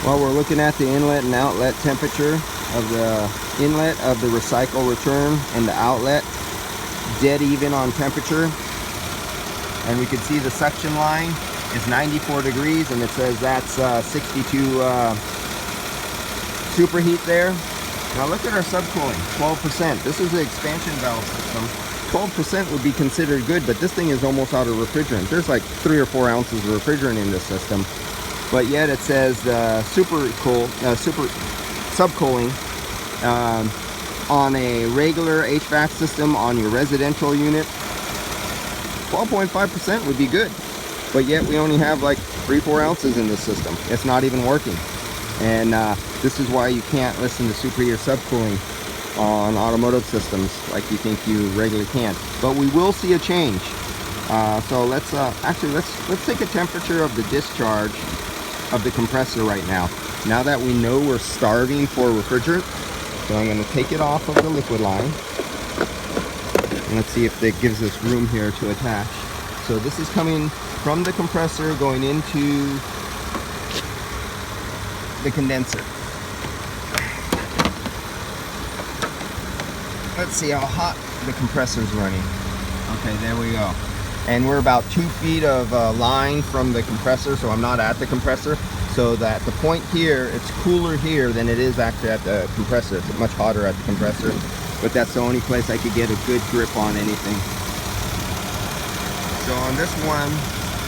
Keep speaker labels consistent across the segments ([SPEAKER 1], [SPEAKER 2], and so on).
[SPEAKER 1] Well, we're looking at the inlet and outlet temperature of the inlet of the recycle return and the outlet, dead even on temperature. And we can see the suction line is 94 degrees, and it says that's 62 superheat there. Now look at our subcooling, 12%. This is the expansion valve system. 12% would be considered good, but this thing is almost out of refrigerant. There's like 3 or 4 ounces of refrigerant in this system, but yet it says subcooling on a regular HVAC system on your residential unit. 12.5% would be good, but yet we only have like 3-4 ounces in this system. It's not even working, and this is why you can't listen to superheater subcooling on automotive systems like you think you regularly can. But we will see a change. So let's take a temperature of the discharge of the compressor right now. Now that we know we're starving for refrigerant, so I'm going to take it off of the liquid line. And let's see if that gives us room here to attach. So this is coming from the compressor going into the condenser. Let's see how hot the compressor's running. Okay, there we go. And we're about 2 feet of line from the compressor, so I'm not at the compressor. So that the point here, it's cooler here than it is actually at the compressor. It's much hotter at the compressor, but that's the only place I could get a good grip on anything. So on this one,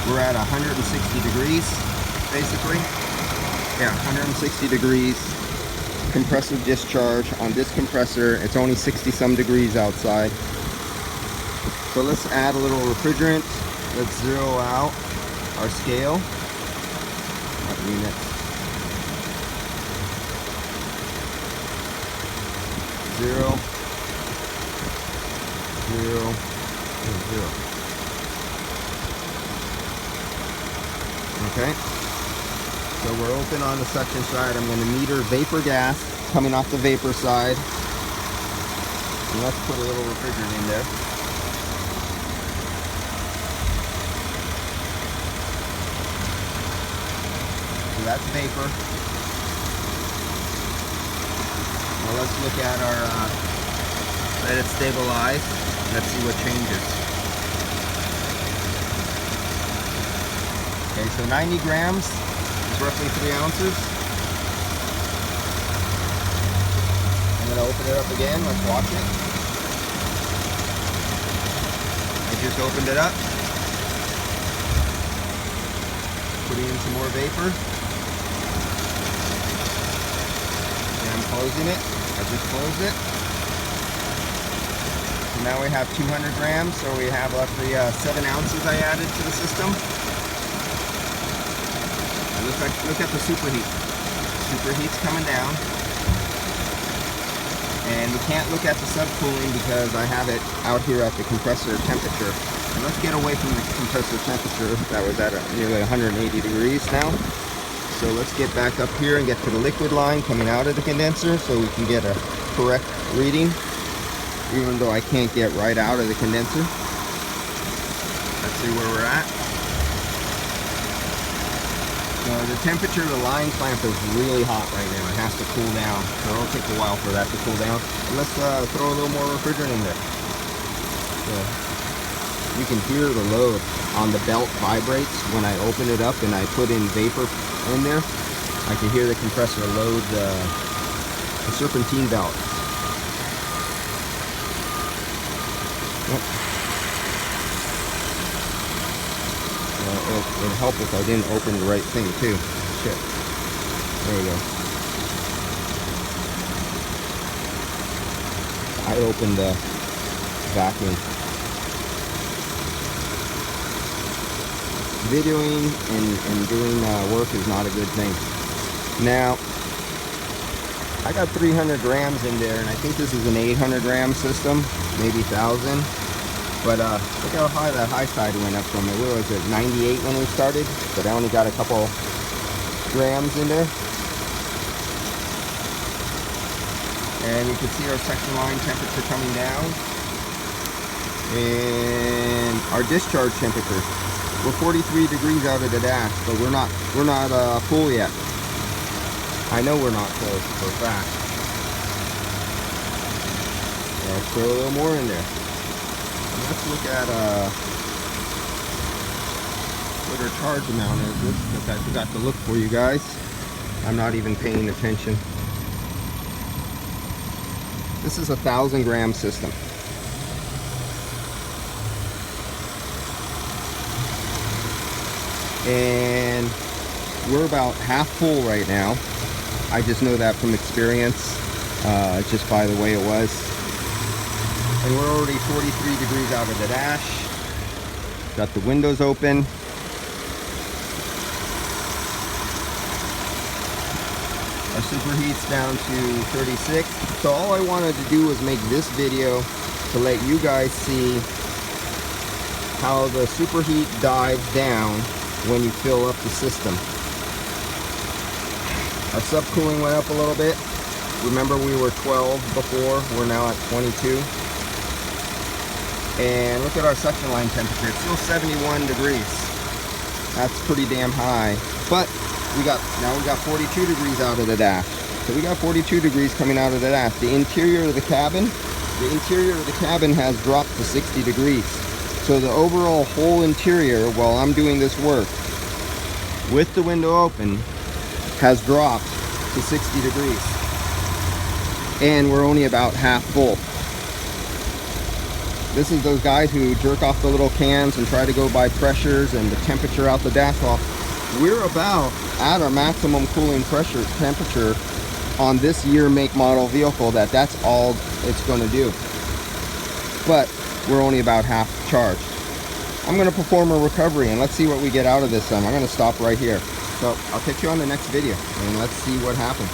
[SPEAKER 1] we're at 160 degrees, basically. Yeah, 160 degrees. Compressor discharge on this compressor. It's only 60 some degrees outside. So let's add a little refrigerant. Let's zero out our scale. Units. 0, 0, and 0. Okay. So we're open on the suction side. I'm going to meter vapor gas coming off the vapor side. And let's put a little refrigerant in there. So that's vapor. Well, let's look at our, let it stabilize. Let's see what changes. Okay, so 90 grams. Roughly 3 ounces. I'm going to open it up again. Let's watch it. I just opened it up. Putting in some more vapor. And I'm closing it. I just closed it. So now we have 200 grams. So we have roughly 7 ounces I added to the system. Look at the superheat. Superheat's coming down. And we can't look at the subcooling because I have it out here at the compressor temperature. And let's get away from the compressor temperature. That was at nearly 180 degrees now. So let's get back up here and get to the liquid line coming out of the condenser so we can get a correct reading, even though I can't get right out of the condenser. Let's see where we're at. The temperature of the line clamp is really hot right now. It has to cool down. So it'll take a while for that to cool down. And let's throw a little more refrigerant in there. So you can hear the load on the belt vibrates when I open it up and I put in vapor in there. I can hear the compressor load the serpentine belt. Yep. It'd help if I didn't open the right thing too. Shit. There we go. I opened the vacuum. Videoing and doing work is not a good thing. Now, I got 300 grams in there, and I think this is an 800 gram system, maybe 1,000. But look how high that high side went up from it. What was it, 98 when we started? But I only got a couple grams in there. And you can see our section line temperature coming down. And our discharge temperature. We're 43 degrees out of the dash, but we're not full yet. I know we're not close for a fact. So let's throw a little more in there. And let's look at what our charge amount is, because I forgot to look for you guys. I'm not even paying attention. This is a 1,000-gram system. And we're about half full right now. I just know that from experience, just by the way it was. And we're already 43 degrees out of the dash. Got the windows open. Our superheat's down to 36. So all I wanted to do was make this video to let you guys see how the superheat dives down when you fill up the system. Our subcooling went up a little bit. Remember, we were 12 before, we're now at 22. And look at our suction line temperature, it's still 71 degrees. That's pretty damn high. But now we got 42 degrees out of the dash. So we got 42 degrees coming out of the dash. The interior of the cabin has dropped to 60 degrees. So the overall whole interior, while I'm doing this work with the window open, has dropped to 60 degrees. And we're only about half full. This is those guys who jerk off the little cans and try to go by pressures and the temperature out the dash off. We're about at our maximum cooling temperature on this year, make, model vehicle. That's all it's going to do. But we're only about half charged. I'm going to perform a recovery and let's see what we get out of this. I'm going to stop right here. So I'll catch you on the next video and let's see what happens.